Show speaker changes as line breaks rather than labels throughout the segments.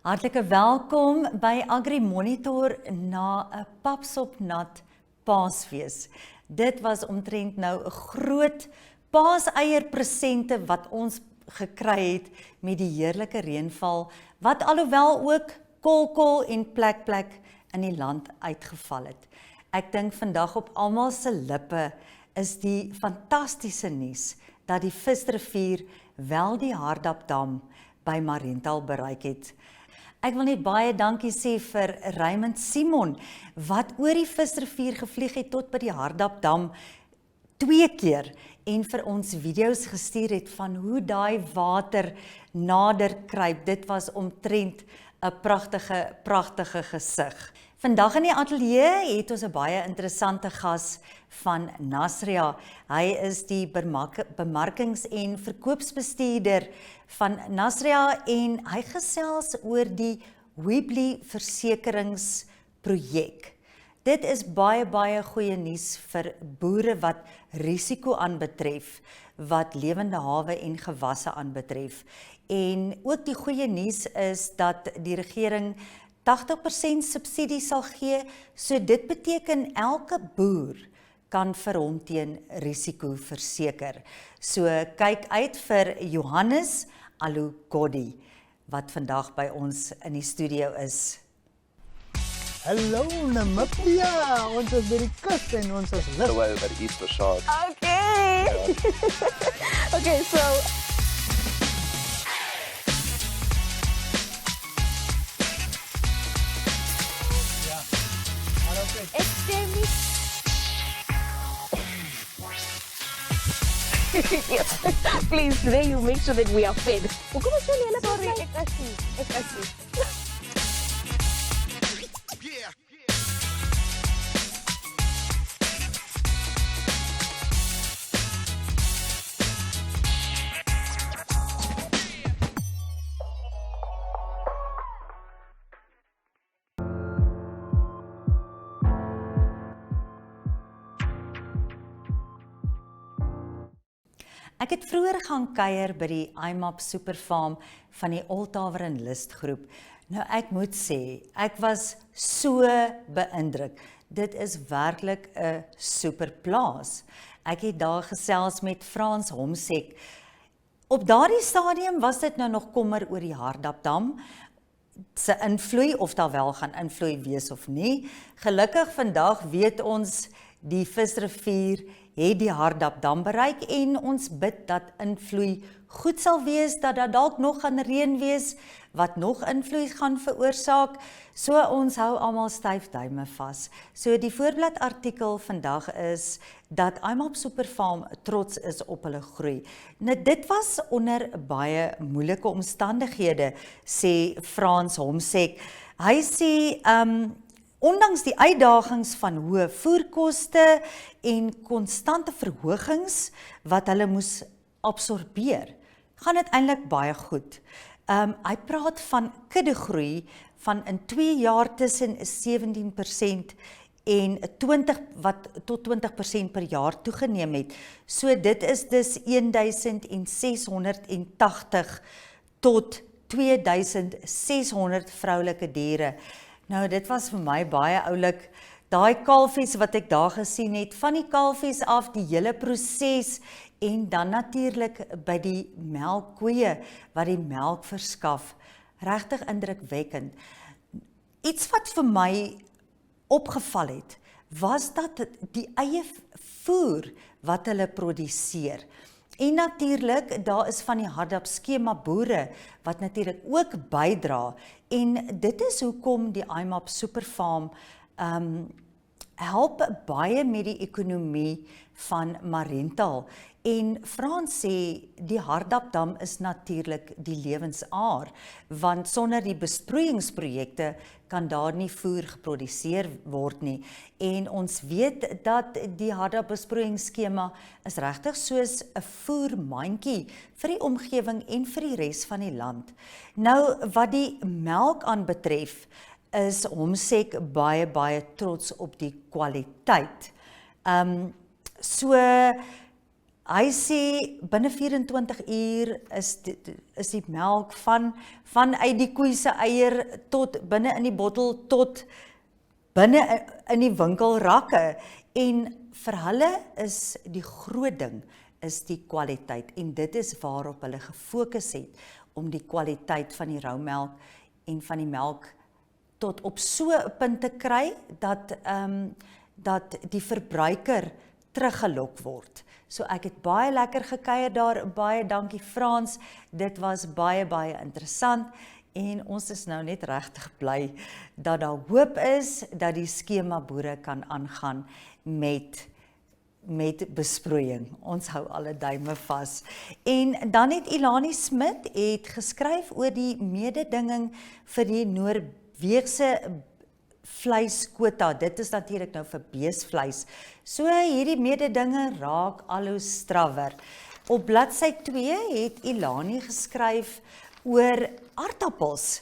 Hartlike welkom by Agri Monitor na 'n papsopnat Paasfees. Dit was omtrent nou 'n groot paaseierpresente wat ons gekry het met die heerlike reënval, wat alhoewel ook kolkol en plek in die land uitgeval het. Ek dink vandag op almal se lippe is die fantastiese nuus dat die visrivier wel die Hardapdam by Marental bereik het. Ek wil net baie dankie sê vir Raymond Simon, wat oor die visrivier gevlieg het tot by die Hardapdam 2 keer en vir ons video's gestuur het van hoe daai water nader kruip. Dit was omtrent 'n pragtige gesig. Vandag in die ateljee het ons 'n baie interessante gas van Nasria. Hy is die bemarkings en verkoopsbestuurder van Nasria en hy gesels oor die Wibli-versekeringsprojek. Dit is baie goeie nuus vir boere wat risiko aanbetref, wat lewende hawe en gewasse aanbetref. En ook die goeie nuus is dat die regering 80% subsidie sal gee, so dit beteken elke boer kan vir hom teen risiko verseker. So kyk uit vir Johannes Alugodhi, wat vandag by ons in die studio is.
Hallo Namibia, ons is by die kus en ons is lus.
Terwyl by die Easter shot.
Okay. Okay, so yes, please, today you make sure that we are fed. Hoekom is jy hele sorry, ek is nie.
Ek het vroeër gaan kuier by die IMAP Superfarm van die Oldtower en List groep. Nou ek moet sê, ek was so beïndruk. Dit is werklik 'n superplaas. Ek het daar gesels met Frans Homsek. Op daardie stadium was dit nou nog kommer oor die Hardapdam se invloei, of daar wel gaan invloei wees of nie. Gelukkig vandag weet ons die visrivier het die Hardapdam bereik en ons bid dat invloei goed sal wees, dat daar dalk nog gaan reën wees, wat nog invloei gaan veroorsaak, so ons hou almal styf duime vas. So die voorblad artikel vandag is dat IMAP Superfarm trots is op hulle groei. Nou dit was onder baie moeilike omstandighede, sê Frans Homsek. Hy sê, ondanks die uitdagings van hoë voerkoste en konstante verhogings wat hulle moes absorbeer, gaan dit eintlik baie goed. Hy praat van kuddegroei van in 2 jaar tussen 17% en 20 wat tot 20% per jaar toegeneem het. So dit is dus 1680 tot 2600 vroulike diere. Nou dit was vir my baie oulik, daai kalfies wat ek daar gesien het, van die kalfies af die hele proses en dan natuurlik by die melkkoeie wat die melk verskaf, regtig indrukwekkend. Iets wat vir my opgeval het, was dat die eie voer wat hulle produseer. En natuurlik, daar is van die Hardapskema boere wat natuurlik ook bydra en dit is hoekom die IMAP Superfarm help baie met die ekonomie van Marental. En Frans sê die Hardapdam is natuurlik die lewensaar, want sonder die besproeiingsprojekte kan daar nie voer geproduseer word nie. En ons weet dat die Hardapbesproeiingskema is regtig soos 'n voermandjie vir die omgewing en vir die res van die land. Nou wat die melk aanbetref, is Homsek baie trots op die kwaliteit. So Hy sê binne 24 uur is die melk van uit die koei se eier tot binne in die bottel tot binne in die winkelrakke. En vir hulle is die groot ding is die kwaliteit en dit is waarop hulle gefokus het om die kwaliteit van die roumelk en van die melk tot op so 'n punt te kry dat die verbruiker teruggelok word. So ek het baie lekker gekuier daar, baie dankie Frans, dit was baie interessant en ons is nou net regtig bly dat daar hoop is dat die skema boere kan aangaan met besproeiing. Ons hou alle duime vas. En dan het Ilani Smit het geskryf oor die mededinging vir die Noorweegse vleiskwota. Dit is natuurlik nou vir beesvleis. So hierdie mededinge raak al hoe strawwer. Op bladsy 2 het Ilani geskryf oor aardappels,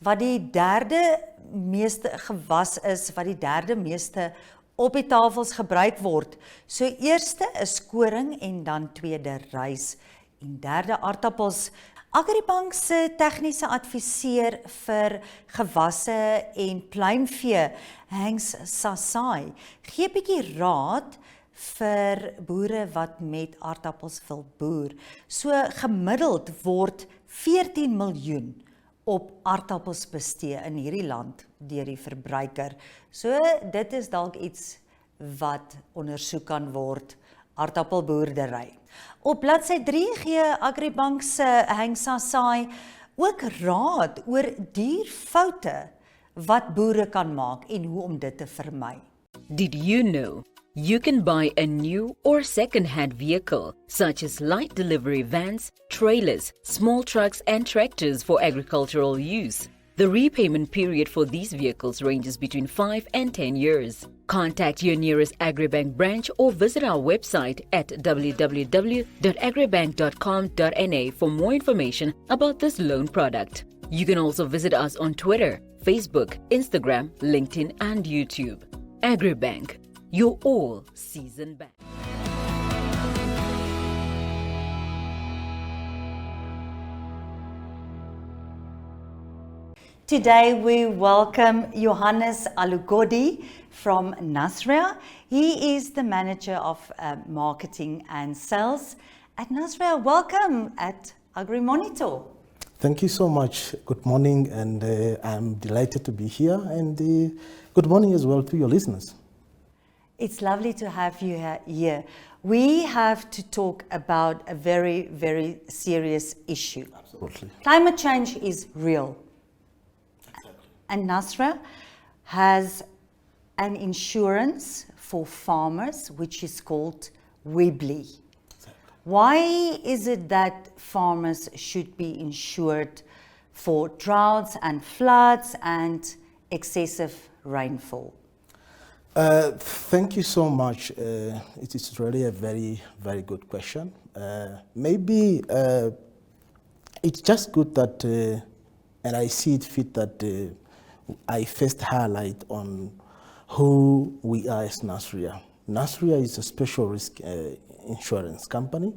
wat die derde meeste gewas is, wat die derde meeste op die tafels gebruik word. So eerste is koring en dan tweede rys en derde aardappels. Agri se tegniese adviseur vir gewasse en pluimvee, Hans Sasai, gee 'n bietjie raad vir boere wat met aardappels wil boer. So gemiddeld word 14 miljoen op aardappels bestee in hierdie land deur die verbruiker. So dit is dalk iets wat ondersoek kan word, aardappelboerdery. Op bladsy 3 gee Agribank se Heng Sasai ook raad oor dierfoute wat boere kan maak en hoe om dit te vermy.
Did you know you can buy a new or second-hand vehicle, such as light delivery vans, trailers, small trucks and tractors for agricultural use? The repayment period for these vehicles ranges between 5 and 10 years. Contact your nearest Agribank branch or visit our website at www.agribank.com.na for more information about this loan product. You can also visit us on Twitter, Facebook, Instagram, LinkedIn and YouTube. Agribank, your all-season bank.
Today we welcome Johannes Alugodhi from Nasria. He is the manager of marketing and sales at Nasria. Welcome at Agri Monitor.
Thank you so much. Good morning, and I'm delighted to be here. And good morning as well to your listeners.
It's lovely to have you here. We have to talk about a very, very serious issue.
Absolutely.
Climate change is real. And Nasria has an insurance for farmers, which is called Wibli. Why is it that farmers should be insured for droughts and floods and excessive rainfall?
Thank you so much. It is really a very, very good question. Maybe it's just good that, and I see it fit that I first highlight on who we are as Nasria. Nasria is a special risk insurance company,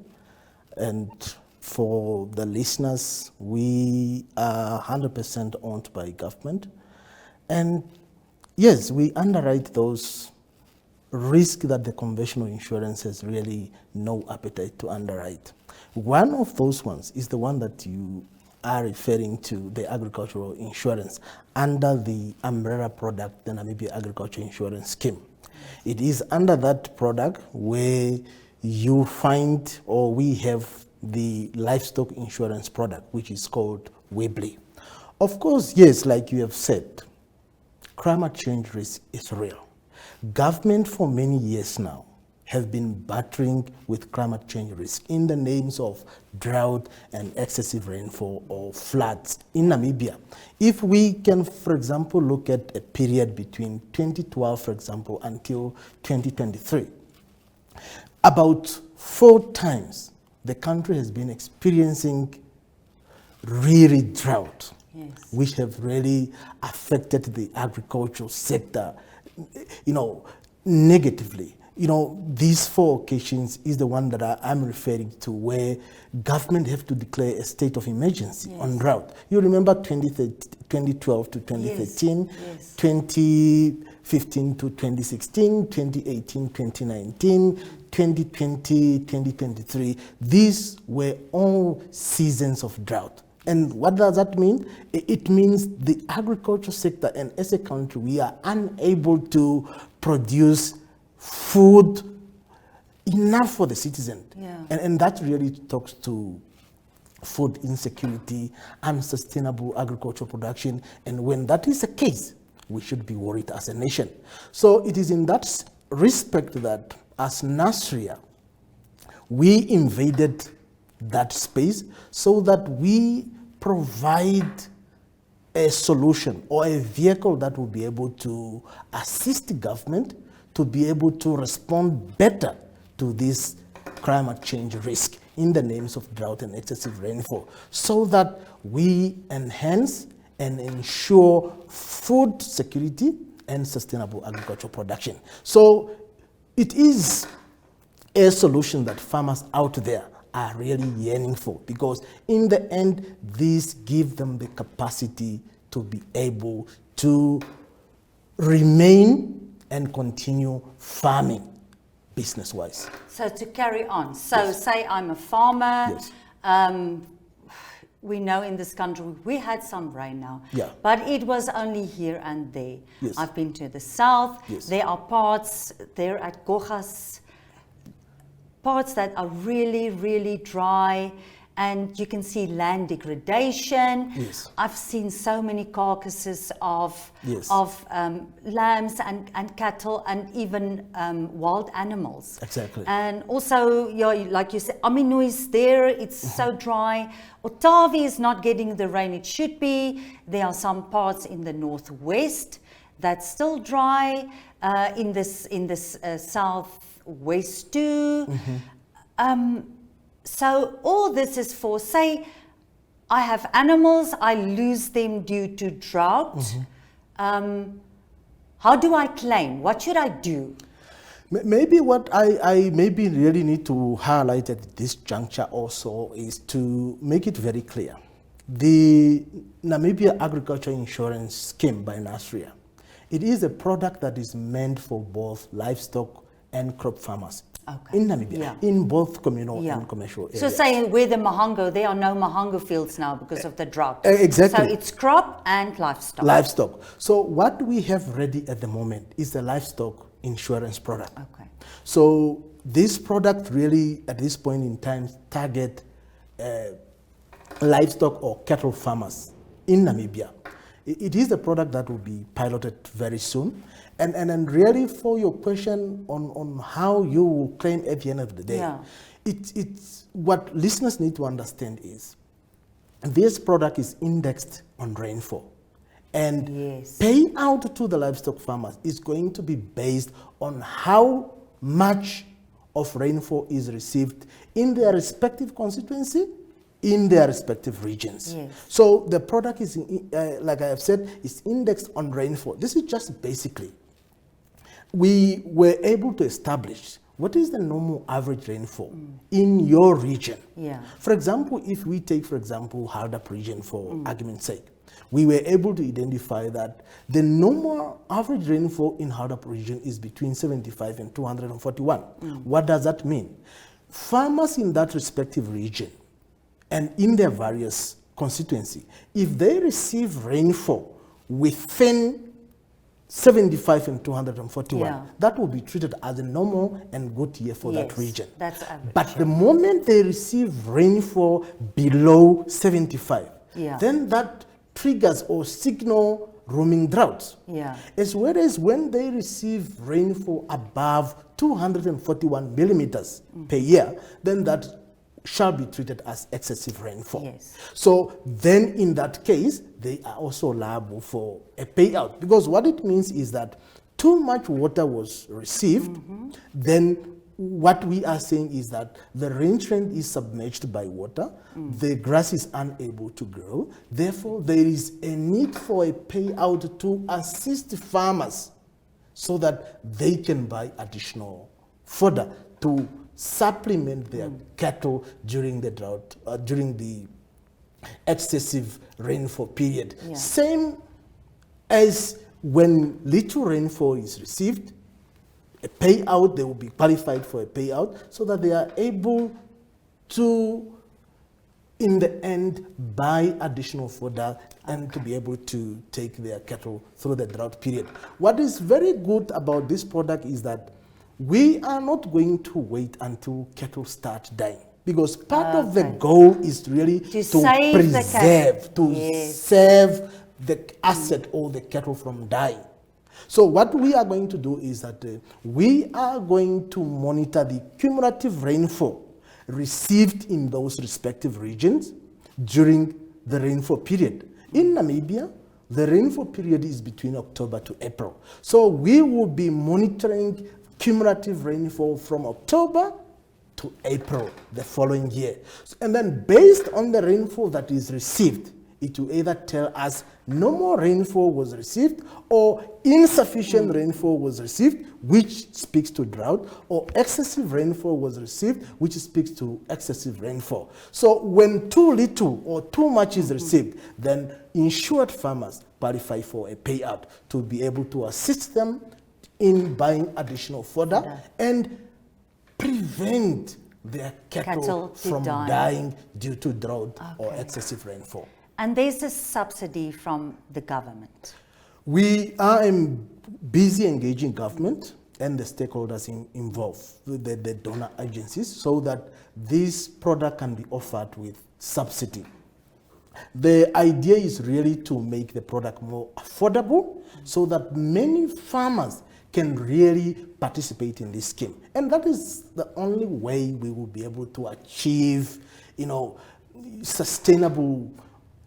and for the listeners, we are 100% owned by government, and yes, we underwrite those risks that the conventional insurance has really no appetite to underwrite. One of those ones is the one that you are referring to, the agricultural insurance, under the umbrella product, the Namibia Agriculture Insurance Scheme. It is under that product where you find, or we have, the livestock insurance product, which is called Wibli. Of course, yes, like you have said, climate change risk is real. Government for many years now have been battering with climate change risk in the names of drought and excessive rainfall or floods in Namibia. If we can, for example, look at a period between 2012, for example, until 2023, about 4 times the country has been experiencing really drought,
yes,
which have really affected the agricultural sector, negatively. these 4 occasions is the one that I'm referring to, where government have to declare a state of emergency on drought. You remember 2012 to 2013,
Yes.
2015 to 2016, 2018, 2019, 2020, 2023. These were all seasons of drought. And what does that mean? It means the agriculture sector, and as a country, we are unable to produce food enough for the citizen.
Yeah.
And that really talks to food insecurity, unsustainable agricultural production. And when that is the case, we should be worried as a nation. So it is in that respect that as Nasria, we invaded that space so that we provide a solution or a vehicle that will be able to assist the government to be able to respond better to this climate change risk in the names of drought and excessive rainfall, so that we enhance and ensure food security and sustainable agricultural production. So it is a solution that farmers out there are really yearning for, because in the end, these give them the capacity to be able to remain and continue farming business-wise.
So to carry on, say I'm a farmer,
Yes.
We know in this country we had some rain now,
Yeah.
but it was only here and there.
Yes.
I've been to the south,
Yes.
there are parts there at Gogas, parts that are really, really dry, and you can see land degradation.
Yes.
I've seen so many carcasses of
Yes.
lambs and cattle and even wild animals.
Exactly.
And also, like you said, Moenie is there, it's so dry. Otavi is not getting the rain it should be. There are some parts in the northwest that's still dry, in this southwest too. So all this is for, say, I have animals, I lose them due to drought. How do I claim? What should I do?
Maybe what I maybe really need to highlight at this juncture also is to make it very clear. The Namibia Agriculture Insurance Scheme by Nasria, it is a product that is meant for both livestock and crop farmers.
Okay.
In Namibia,
Yeah.
in both communal and commercial areas.
So saying where the Mahango, there are no Mahango fields now because of the drought.
Exactly.
So it's crop and livestock.
Livestock. So what we have ready at the moment is the livestock insurance product.
Okay.
So this product really, at this point in time, target livestock or cattle farmers in Namibia. It is a product that will be piloted very soon. And really, for your question on how you will claim at the end of the day, it's what listeners need to understand is this product is indexed on rainfall. And payout to the livestock farmers is going to be based on how much of rainfall is received in their respective constituency, in their respective regions. So the product is, like I have said, is indexed on rainfall. This is just basically, we were able to establish what is the normal average rainfall in your region. For example, if we take, for example, Hardap region for argument's sake, we were able to identify that the normal average rainfall in Hardap region is between 75 and 241. What does that mean? Farmers in that respective region and in their various constituency, if they receive rainfall within 75 and 241, that will be treated as a normal and good year for that region.
That's average.
But the moment they receive rainfall below 75, then that triggers or signal roaming droughts. As well as when they receive rainfall above 241 millimeters per year, then that shall be treated as excessive rainfall. So then in that case, they are also liable for a payout, because what it means is that too much water was received, then what we are saying is that the rangeland is submerged by water, the grass is unable to grow, therefore there is a need for a payout to assist farmers so that they can buy additional fodder to supplement their cattle during the drought, during the excessive rainfall period.
Yeah.
Same as when little rainfall is received, a payout, they will be qualified for a payout so that they are able to, in the end, buy additional fodder and to be able to take their cattle through the drought period. What is very good about this product is that we are not going to wait until cattle start dying, because part of the goal is really to
save
preserve, to
Yes.
save the asset or the cattle from dying. So what we are going to do is that we are going to monitor the cumulative rainfall received in those respective regions during the rainfall period. In Namibia, the rainfall period is between October to April. So we will be monitoring cumulative rainfall from October to April the following year. And then based on the rainfall that is received, it will either tell us no more rainfall was received or insufficient rainfall was received, which speaks to drought, or excessive rainfall was received, which speaks to excessive rainfall. So when too little or too much is received, then insured farmers qualify for a payout to be able to assist them in buying additional fodder and prevent their cattle from dying due to drought or excessive rainfall.
And there's a subsidy from the government.
We are busy engaging government and the stakeholders involved, the donor agencies, so that this product can be offered with subsidy. The idea is really to make the product more affordable so that many farmers can really participate in this scheme. And that is the only way we will be able to achieve, sustainable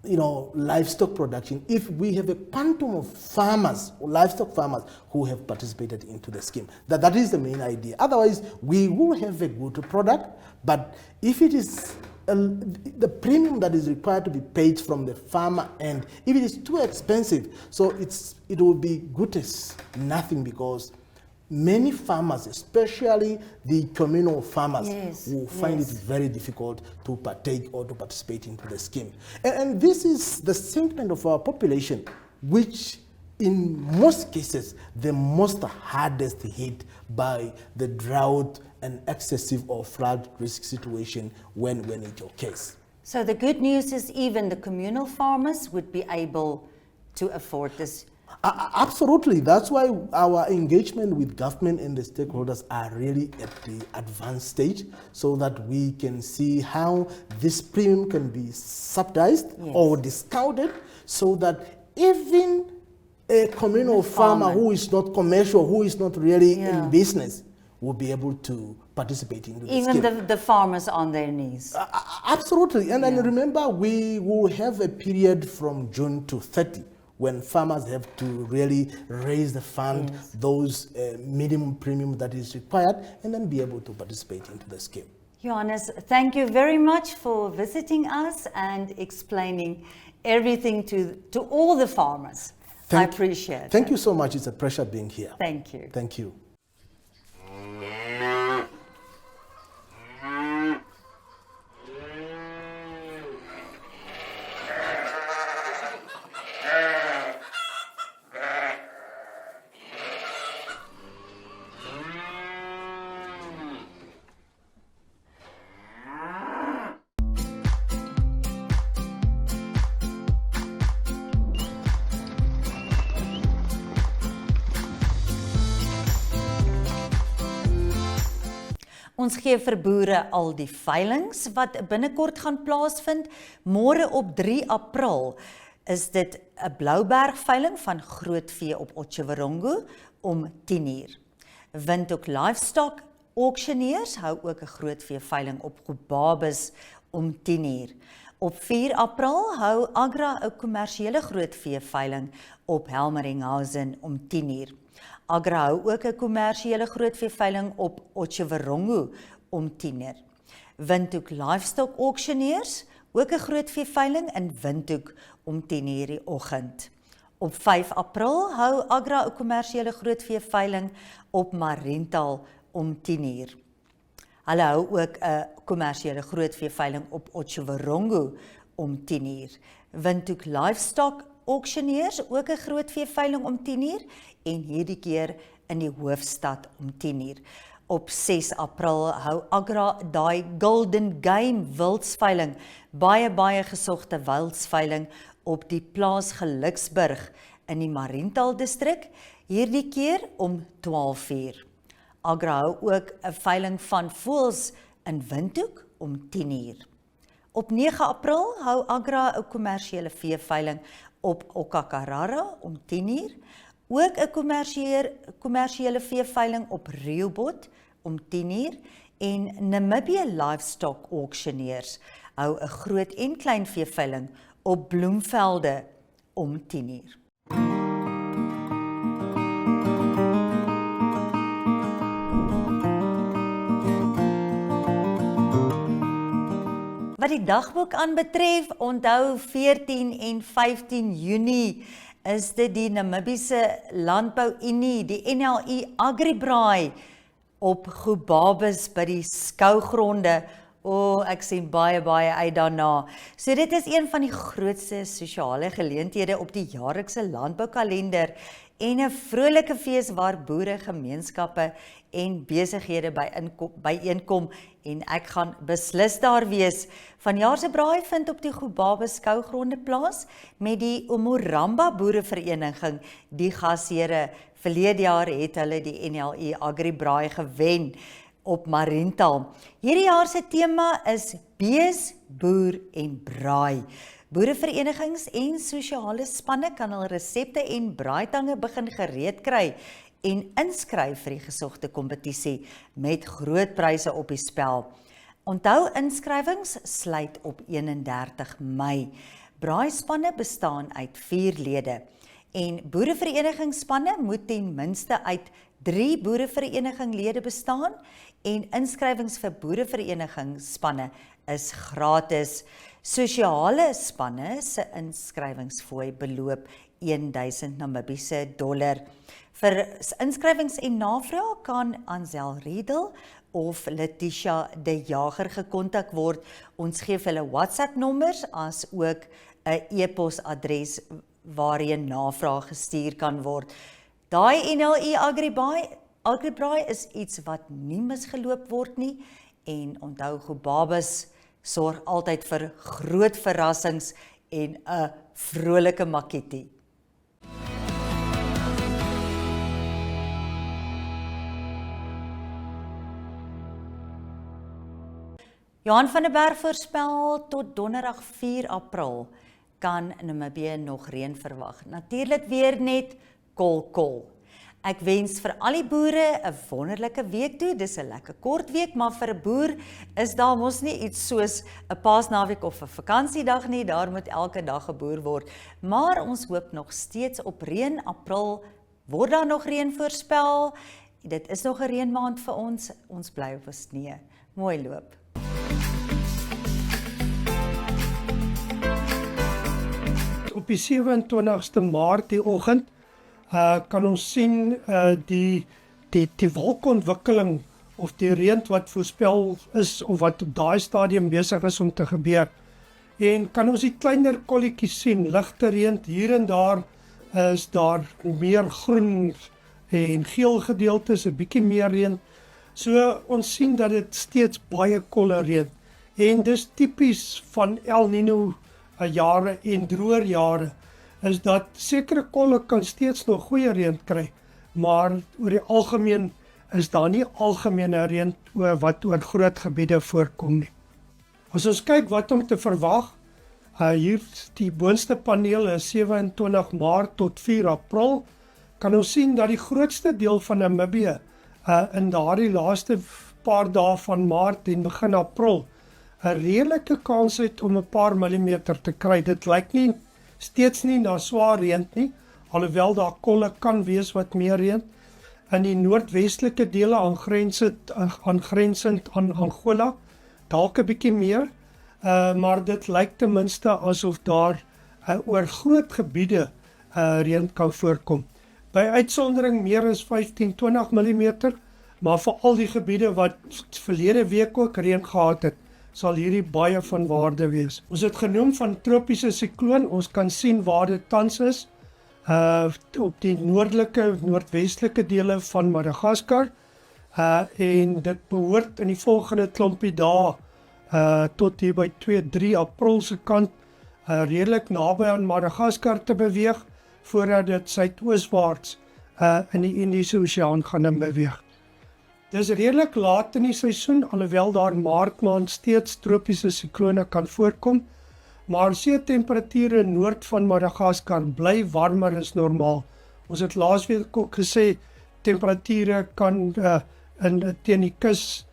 livestock production if we have a quantum of farmers or livestock farmers who have participated into the scheme. That is the main idea. Otherwise, we will have a good product, but if it is the premium that is required to be paid from the farmer end, if it is too expensive, so it will be good as nothing, because many farmers, especially the communal farmers, will find it very difficult to partake or to participate into the scheme. And this is the segment of our population which in most cases the most hardest hit by the drought and excessive or flood risk situation when it occurs.
So the good news is even the communal farmers would be able to afford this.
Absolutely. That's why our engagement with government and the stakeholders are really at the advanced stage, so that we can see how this premium can be subsidized or discounted, so that even a communal farmer who is not commercial, who is not really in business, will be able to participate in the scheme.
Even the farmers on their knees.
Absolutely. And remember, we will have a period from June to 30 when farmers have to really raise the fund, those minimum premium that is required, and then be able to participate into the scheme.
Johannes, thank you very much for visiting us and explaining everything to all the farmers. I appreciate it.
Thank you so much. It's a pleasure being here.
Thank you.
Thank you.
Ons gee vir boere al die veilings wat binnekort gaan plaasvind. Môre op 3 April is dit 'n Blouberg veiling van grootvee op Otjiwarongo om 10:00. Windhoek Livestock Auctioneers hou ook 'n grootvee veiling op Gobabis om 10:00. Op 4 April hou Agri 'n kommersiële grootvee veiling op Helmeringhausen om 10:00. Agri hou ook 'n kommersiële grootvee veiling op Otjiwarongo om 10:00. Windhoek Livestock Auctioneers ook 'n grootvee veiling in Windhoek om 10:00 die oggend. Op 5 April hou Agri 'n kommersiële grootvee veiling op Mariental om 10:00. Hulle hou ook 'n kommersiële grootveeveiling op Otjiwarongo om 10:00. Windhoek Livestock Auctioneers ook 'n grootveeveiling om 10:00 en hierdie keer in die hoofstad om 10:00. Op 6 April hou Agri daai Golden Game wildsveiling, baie gesogte wildsveiling op die plaas Geluksburg in die Mariental distrik, hierdie keer om 12:00. Agri hou ook 'n veiling van voëls in Windhoek om 10:00. Op 9 April hou Agri 'n kommersiële veeveiling op Okakarara om 10:00, ook 'n kommersiële veeveiling op Rehoboth om 10:00 en Namibia Livestock Auctioneers hou 'n groot en klein veeveiling op Bloemvelde om 10:00. Wat die dagboek aanbetref, onthou 14 en 15 Junie is dit die Namibiese Landbou-Unie, die NLU Agri op Gobabis by die skougronde. Ek sien baie uit daarna. So dit is een van die grootste sosiale geleenthede op die jaarlikse landboukalender en 'n vrolike fees waar boere, gemeenskappe en besighede byeenkom en ek gaan beslis daar wees. Vanjaar se braai vind op die Gobabis skougronde plaas met die Omoramba Boerevereniging die gasheere. Verlede jaar het hulle die NLU Agri braai gewen op Mariental. Hierdie jaar se tema is bees, boer en braai. Boereverenigings en sosiale spanne kan hul resepte en braaitange begin gereed kry en inskryf vir die gesogte kompetisie met groot pryse op die spel. Onthou, inskrywings sluit op 31 Mei. Braaispanne bestaan uit 4 lede en boereverenigingsspanne moet ten minste uit 3 boereverenigingslede bestaan en inskrywings vir boereverenigingsspanne is gratis. Sosiale spanne se inskrywingsfooi beloop $1000 Namibiese dollar. Vir inskrywings en navraag kan Ansel Riedel of Letitia de Jager gekontak word. Ons gee vir hulle WhatsApp nommers as ook 'n e-posadres waarheen navraag gestuur kan word. Daai NLU Agri-braai is iets wat nie misgeloop word nie en onthou Gobabis sorg altyd vir groot verrassings en 'n vrolike makketie. Johan van der Berg voorspel tot donderdag 4 April kan Namibië nog reën verwag. Natuurlik weer net kol. Ek wens vir al die boere 'n wonderlike week toe. Dis 'n lekker kort week, maar vir 'n boer is daar mos nie iets soos 'n Paasnaweek of 'n vakansiedag nie. Daar moet elke dag geboer word. Maar ons hoop nog steeds op reën. April word daar nog reën voorspel. Dit is nog 'n reënmaand vir ons. Ons bly op sneeu. Mooi loop.
Op die 27ste Maart die oggend kan ons sien die wolkontwikkeling of die reën wat voorspel is of wat op daai stadium besig is om te gebeur. En kan ons die kleiner kolletjies sien, ligte reën hier en daar is daar meer groen en geel gedeeltes, 'n bietjie meer reën. So ons sien dat dit steeds baie kolle reën. En dis tipies van El Niño jare en droër jare is dat sekere kolle kan steeds nog goeie reën kry, maar oor die algemeen is daar nie algemene reën wat oor groot gebiede voorkom nie. As ons kyk wat om te verwag, hier die boonste paneel is 27 Maart tot 4 April, kan ons sien dat die grootste deel van Namibië in daardie laaste paar dae van Maart en begin April 'n redelike kans het om 'n paar millimeter te kry. Dit lyk nie steeds nie na swaar reën nie, alhoewel daar kolle kan wees wat meer reën. In die noordwestelike dele aangrensend aan Angola, dalk 'n bietjie meer, maar dit lyk ten minste asof daar oor groot gebiede reën kan voorkom. By uitsondering meer as 15-20 mm Maar vir al die gebiede wat verlede week ook reën gehad het, sal hierdie baie van waarde wees. Ons het genoem van tropiese sikloon, ons kan sien waar dit tans is, op die noordwestelike dele van Madagaskar, en dit behoort in die volgende klompie dae, tot hier by 2-3 April se kant, redelik naby aan Madagaskar te beweeg, voordat dit suidooswaarts in die Indiese Oseaan gaan beweeg. Dis redelik laat in die seisoen, alhoewel daar in Maart maand steeds tropiese siklone kan voorkom, maar see-temperature noord van Madagaskar bly warmer as normaal. Ons het laasweek ook gesê, temperature kan teen die kus,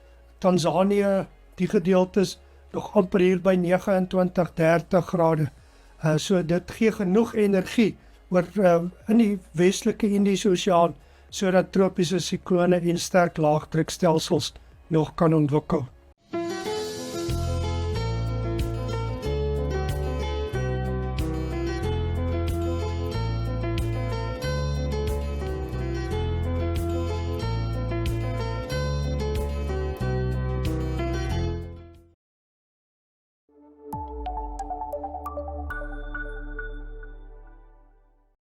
Tanzanië, die gedeeltes, nog amper hier by 29-30 grade. So dit gee genoeg energie oor in die westelike Indiese Oseaan, sodat tropiese siklone en sterk laagdrukstelsels nog kan ontwikkel.